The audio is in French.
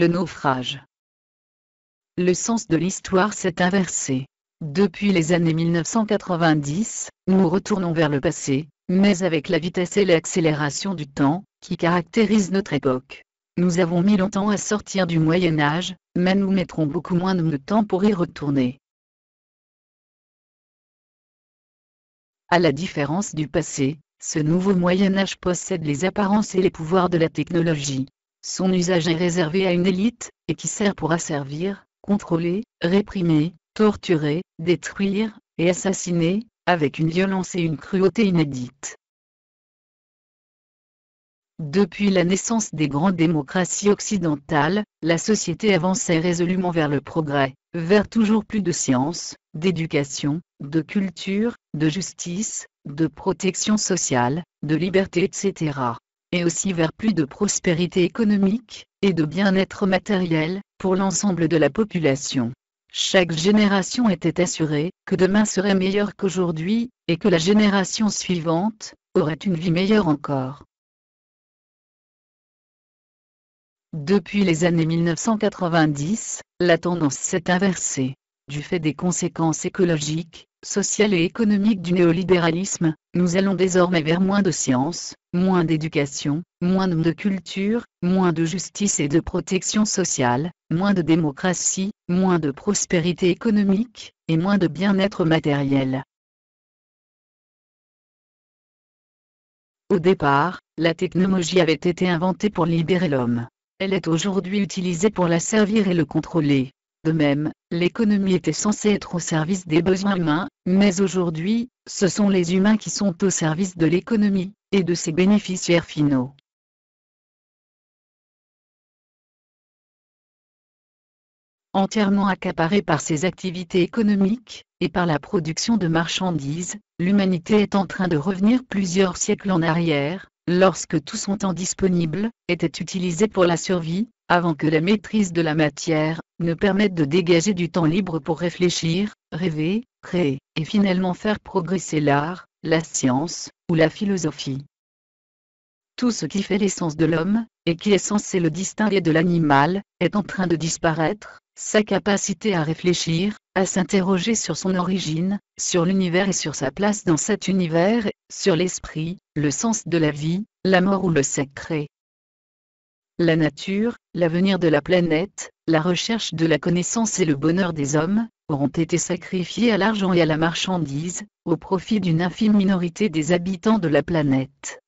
le naufrage. Le sens de l'histoire s'est inversé. Depuis les années 1990, nous retournons vers le passé, mais avec la vitesse et l'accélération du temps, qui caractérisent notre époque. Nous avons mis longtemps à sortir du Moyen Âge, mais nous mettrons beaucoup moins de temps pour y retourner. À la différence du passé, ce nouveau Moyen Âge possède les apparences et les pouvoirs de la technologie. Son usage est réservé à une élite, et qui sert pour asservir, contrôler, réprimer, torturer, détruire, et assassiner, avec une violence et une cruauté inédites. Depuis la naissance des grandes démocraties occidentales, la société avançait résolument vers le progrès, vers toujours plus de science, d'éducation, de culture, de justice, de protection sociale, de liberté etc. Et aussi vers plus de prospérité économique, et de bien-être matériel, pour l'ensemble de la population. Chaque génération était assurée que demain serait meilleur qu'aujourd'hui, et que la génération suivante aurait une vie meilleure encore. Depuis les années 1990, la tendance s'est inversée. Du fait des conséquences écologiques, sociales et économiques du néolibéralisme, nous allons désormais vers moins de science, moins d'éducation, moins de culture, moins de justice et de protection sociale, moins de démocratie, moins de prospérité économique, et moins de bien-être matériel. Au départ, la technologie avait été inventée pour libérer l'homme. Elle est aujourd'hui utilisée pour l'asservir et le contrôler. De même, l'économie était censée être au service des besoins humains, mais aujourd'hui, ce sont les humains qui sont au service de l'économie, et de ses bénéficiaires finaux. Entièrement accaparée par ses activités économiques, et par la production de marchandises, l'humanité est en train de revenir plusieurs siècles en arrière, lorsque tout son temps disponible était utilisé pour la survie, avant que la maîtrise de la matière ne permette de dégager du temps libre pour réfléchir, rêver, créer, et finalement faire progresser l'art, la science, ou la philosophie. Tout ce qui fait l'essence de l'homme, et qui est censé le distinguer de l'animal, est en train de disparaître, sa capacité à réfléchir, à s'interroger sur son origine, sur l'univers et sur sa place dans cet univers, sur l'esprit, le sens de la vie, la mort ou le sacré. La nature, l'avenir de la planète, la recherche de la connaissance et le bonheur des hommes, auront été sacrifiés à l'argent et à la marchandise, au profit d'une infime minorité des habitants de la planète.